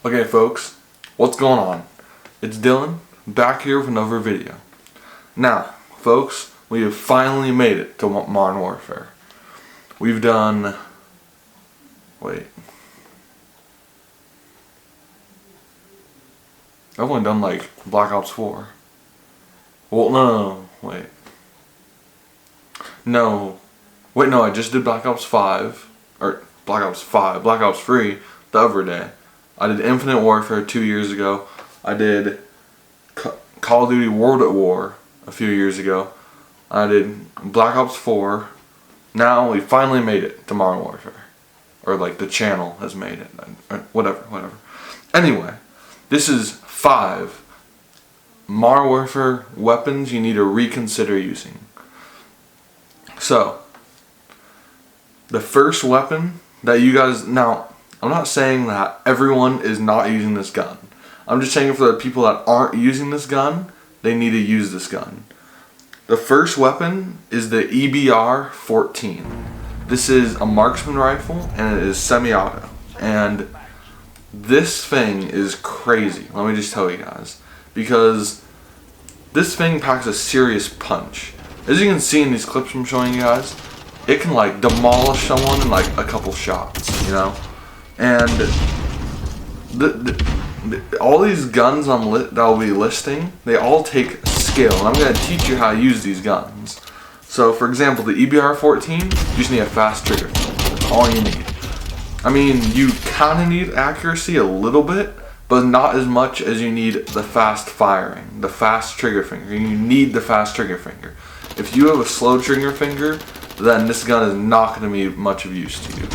Okay folks, what's going on? It's Dylan, back here with another video. Now, folks, we have finally made it to Modern Warfare. We've done... Wait. I've only done like Black Ops 4. Well, no, wait. No. Wait, no, I just did Black Ops 5. Or, Black Ops 5. Black Ops 3 the other day. I did Infinite Warfare 2 years ago. I did Call of Duty World at War a few years ago. I did Black Ops 4. Now we finally made it to Modern Warfare. Or like the channel has made it. Whatever. Anyway, this is 5 Modern Warfare weapons you need to reconsider using. So, the first weapon that you guys... Now, I'm not saying that everyone is not using this gun. I'm just saying for the people that aren't using this gun, they need to use this gun. The first weapon is the EBR-14. This is a marksman rifle and it is semi-auto. And this thing is crazy, let me just tell you guys. Because this thing packs a serious punch. As you can see in these clips I'm showing you guys, it can like demolish someone in like a couple shots, you know? And all these guns that I'll be listing, they all take skill, and I'm going to teach you how to use these guns. So, for example, the EBR-14, you just need a fast trigger. That's all you need. I mean, you kind of need accuracy a little bit, but not as much as you need the fast firing, the fast trigger finger. You need the fast trigger finger. If you have a slow trigger finger, then this gun is not going to be much of use to you.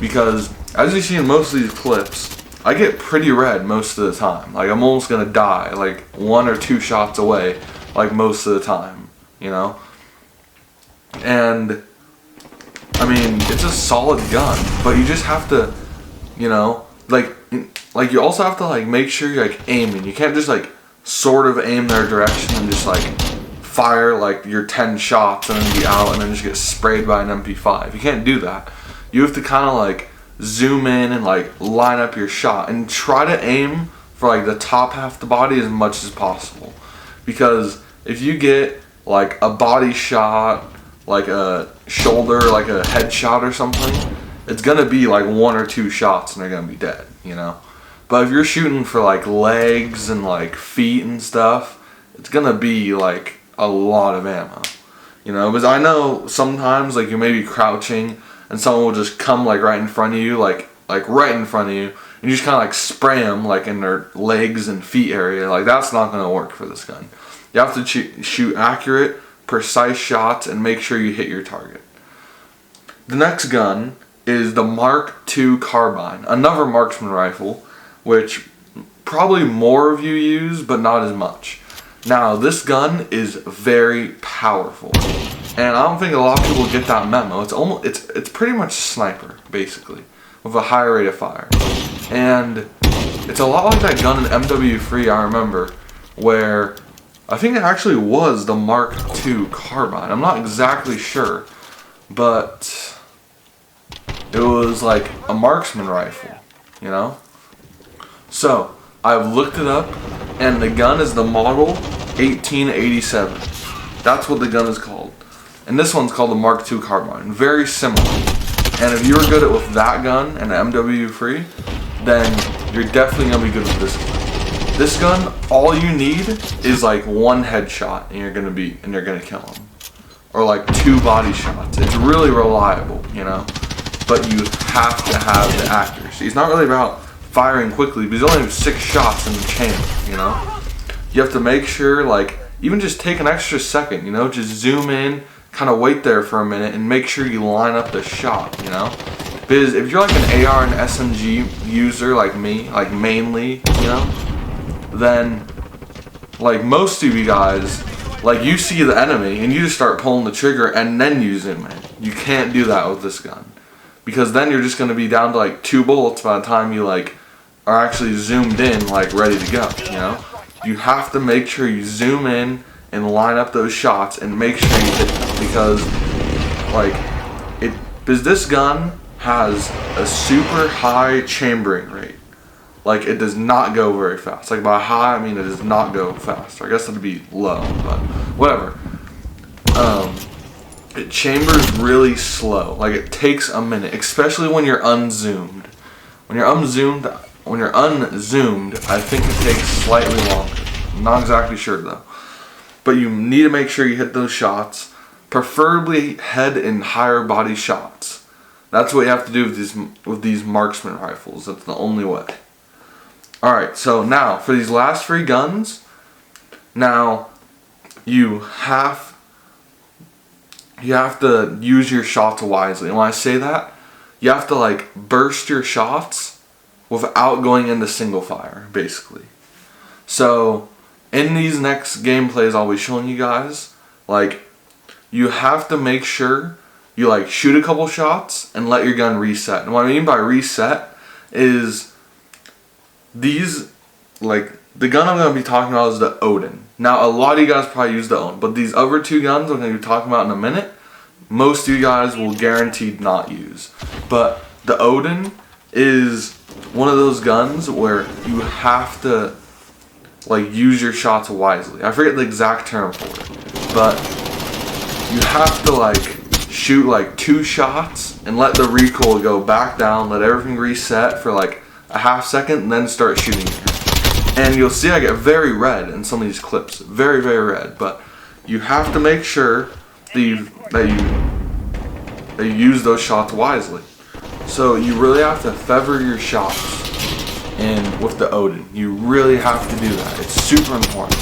Because, as you see in most of these clips, I get pretty red most of the time. Like, I'm almost going to die, like 1 or 2 shots away, like most of the time, you know? And, I mean, it's a solid gun, but you just have to, you know, like you also have to, like, make sure you're, like, aiming. You can't just, like, sort of aim their direction and just, like, fire, like, your 10 shots and then be out and then just get sprayed by an MP5. You can't do that. You have to kind of, like, zoom in and, like, line up your shot and try to aim for, like, the top half of the body as much as possible. Because if you get, like, a body shot, like a shoulder, like a headshot or something, it's gonna be, like, 1 or 2 shots and they're gonna be dead, you know? But if you're shooting for, like, legs and, like, feet and stuff, it's gonna be, like, a lot of ammo, you know? Because I know sometimes, like, you may be crouching and someone will just come like right in front of you, like right in front of you, and you just kind of like spray them like in their legs and feet area. Like, that's not going to work for this gun. You have to shoot accurate, precise shots and make sure you hit your target. The next gun is the Mark II carbine, another marksman rifle, which probably more of you use, but not as much. Now, this gun is very powerful. And I don't think a lot of people get that memo. It's pretty much sniper, basically, with a high rate of fire. And it's a lot like that gun in MW3, I remember, where I think it actually was the Mark II carbine. I'm not exactly sure, but it was like a marksman rifle, you know? So, I've looked it up, and the gun is the model 1887. That's what the gun is called. And this one's called the Mark II carbine. Very similar. And if you were good with that gun and the MW3, then you're definitely going to be good with this gun. This gun, all you need is like 1 headshot and you're going to kill him. Or like 2 body shots. It's really reliable, you know? But you have to have the accuracy. It's not really about firing quickly, because you only have 6 shots in the chamber, you know? You have to make sure, like, even just take an extra second, you know? Just zoom in, kind of wait there for a minute and make sure you line up the shot, you know? Because if you're like an AR and SMG user like me, like mainly, you know, then like most of you guys, like you see the enemy and you just start pulling the trigger and then you zoom in. You can't do that with this gun, because then you're just going to be down to like 2 bullets by the time you like are actually zoomed in, like ready to go, you know? You have to make sure you zoom in and line up those shots and make sure you hit them, because this gun has a super high chambering rate. like it does not go very fast. Like by high, I mean it does not go fast. I guess that'd be low, but whatever. It chambers really slow. Like it takes a minute, especially when you're unzoomed. When you're unzoomed, I think it takes slightly longer. I'm not exactly sure though. But you need to make sure you hit those shots, preferably head and higher body shots. That's what you have to do with these marksman rifles. That's the only way. Alright, so now for these last 3 guns, now you have to use your shots wisely. And when I say that, you have to like burst your shots without going into single fire, basically. So in these next gameplays I'll be showing you guys, like you have to make sure you like shoot a couple shots and let your gun reset. And what I mean by reset is these, like the gun I'm going to be talking about is the Odin. Now a lot of you guys probably use the Odin, but these other 2 guns I'm going to be talking about in a minute, most of you guys will guaranteed not use. But the Odin is one of those guns where you have to like use your shots wisely. I forget the exact term for it, but you have to like shoot like 2 shots and let the recoil go back down, let everything reset for like a half second, and then start shooting again. And you'll see I get very red in some of these clips, very, very red. But you have to make sure that you use those shots wisely. So you really have to feather your shots in with the Odin. You really have to do that. It's super important.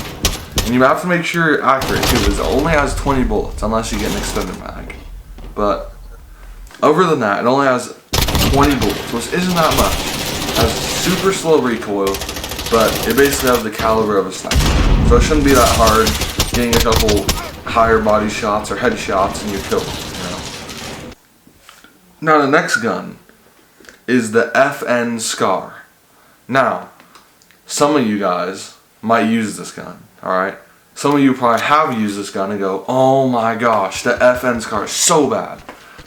And you have to make sure you're accurate too, because it only has 20 bullets unless you get an extended mag. But other than that, it only has 20 bullets, which isn't that much. It has super slow recoil, but it basically has the caliber of a sniper. So it shouldn't be that hard getting a couple higher body shots or head shots and you're killed, you know. Now the next gun is the FN Scar. Now, some of you guys might use this gun, alright? Some of you probably have used this gun and go, oh my gosh, the FN Scar is so bad.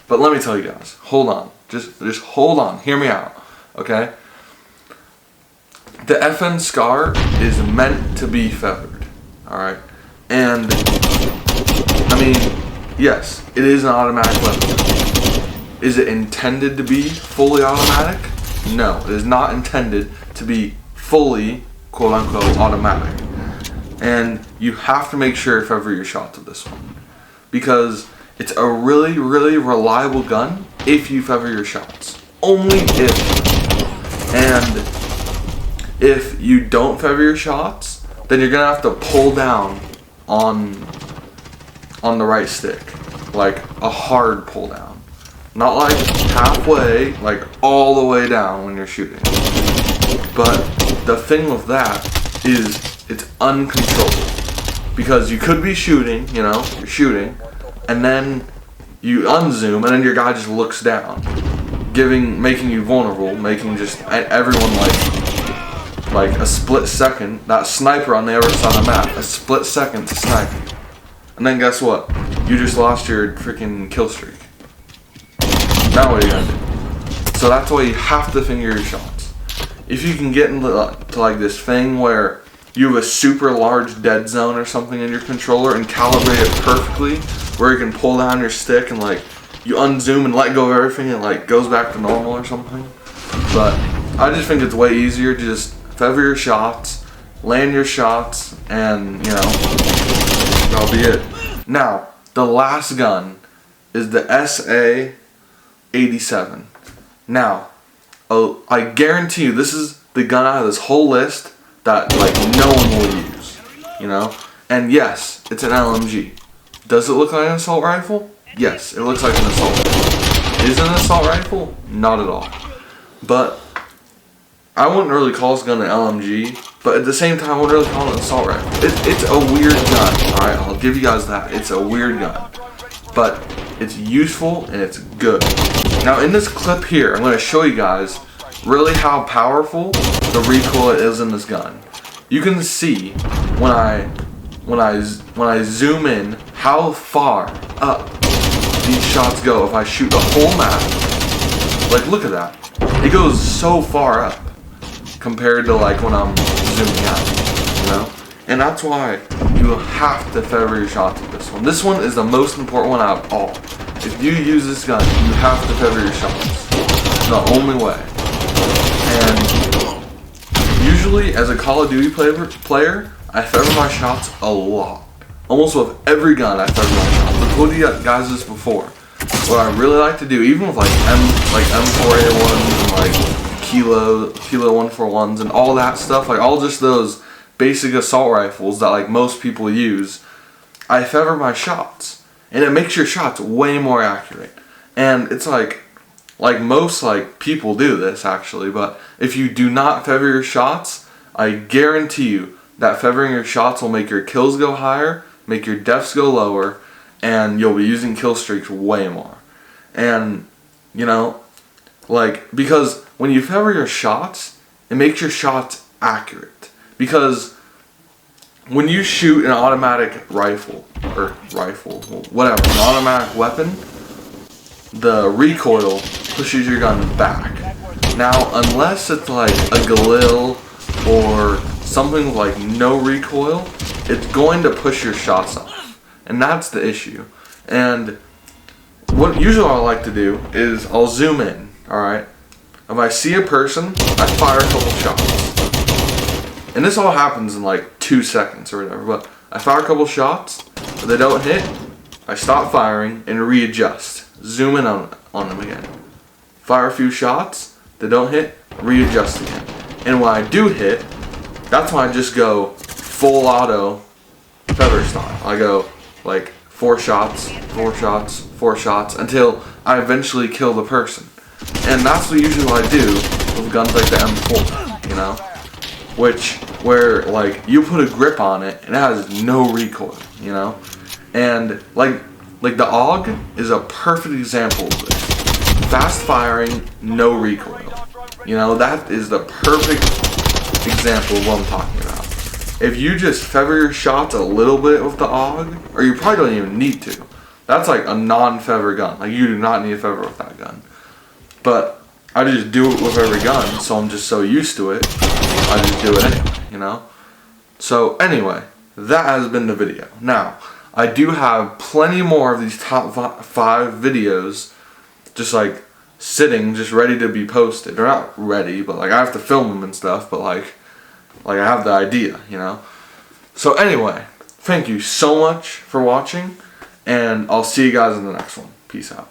But let me tell you guys, hold on. Just hold on, hear me out, okay? The FN Scar is meant to be feathered, alright? And, I mean, yes, it is an automatic weapon. Is it intended to be fully automatic? No, it is not intended to be fully, quote-unquote, automatic. And you have to make sure you feather your shots with this one. Because it's a really, really reliable gun if you feather your shots. Only if. And if you don't feather your shots, then you're gonna have to pull down on the right stick, like a hard pull down, not like halfway, like all the way down when you're shooting. But the thing with that is it's uncontrollable, because you could be shooting, you know, you're shooting, and then you unzoom, and then your guy just looks down, making you vulnerable, making just everyone like a split second, that sniper on the other side of the map, a split second to snipe. And then guess what? You just lost your freaking kill streak. Now what are you gonna do? So that's why you have to finger your shots. If you can get into like this thing where you have a super large dead zone or something in your controller and calibrate it perfectly, where you can pull down your stick and like you unzoom and let go of everything and like goes back to normal or something. But I just think it's way easier to just feather your shots, land your shots, and you know, that'll be it. Now, the last gun is the SA-87. Now, I guarantee you this is the gun out of this whole list that like no one will use, you know? And yes, it's an LMG. Does it look like an assault rifle? Yes, it looks like an assault rifle. Is it an assault rifle? Not at all. But I wouldn't really call this gun an LMG, but at the same time I wouldn't really call it an assault rifle. It's a weird gun, alright? I'll give you guys that. It's a weird gun. But it's useful and it's good. Now in this clip here, I'm going to show you guys really how powerful the recoil is in this gun. You can see when I zoom in how far up these shots go if I shoot the whole map. Like look at that. It goes so far up. compared to like when I'm zooming out, you know? And that's why you have to feather your shots with this one. This one is the most important one out of all. If you use this gun, you have to feather your shots. The only way. And usually, as a Call of Duty player, I feather my shots a lot. Almost with every gun, I feather my shots. I told you guys this before. What I really like to do, even with like M4A1s and like Kilo 141s and all that stuff, like all just those basic assault rifles that like most people use, I feather my shots. And it makes your shots way more accurate. And it's like most like people do this actually, but if you do not feather your shots, I guarantee you that feathering your shots will make your kills go higher, make your deaths go lower, and you'll be using kill streaks way more. And you know, like, because when you feather your shots, it makes your shots accurate. Because when you shoot an automatic rifle, whatever, an automatic weapon, the recoil pushes your gun back. Now, unless it's like a Galil or something with like no recoil, it's going to push your shots off. And that's the issue. And what usually I like to do is I'll zoom in, alright? If I see a person, I fire a couple shots. And this all happens in like 2 seconds or whatever, but I fire a couple shots, if they don't hit, I stop firing and readjust. Zoom in on them again. Fire a few shots, they don't hit, readjust again. And when I do hit, that's when I just go full auto feather style. I go like 4 shots, 4 shots, 4 shots until I eventually kill the person. And that's what usually I do with guns like the M4, you know? Where like you put a grip on it and it has no recoil, you know? And like the AUG is a perfect example of this. Fast firing, no recoil. You know, that is the perfect example of what I'm talking about. If you just feather your shots a little bit with the AUG, or you probably don't even need to. That's like a non-feather gun. Like you do not need a feather with that gun. But I just do it with every gun, so I'm just so used to it. I just do it anyway, you know? So anyway, that has been the video. Now, I do have plenty more of these top 5 videos just like sitting, just ready to be posted. They're not ready, but like I have to film them and stuff, but like I have the idea, you know? So anyway, thank you so much for watching, and I'll see you guys in the next one. Peace out.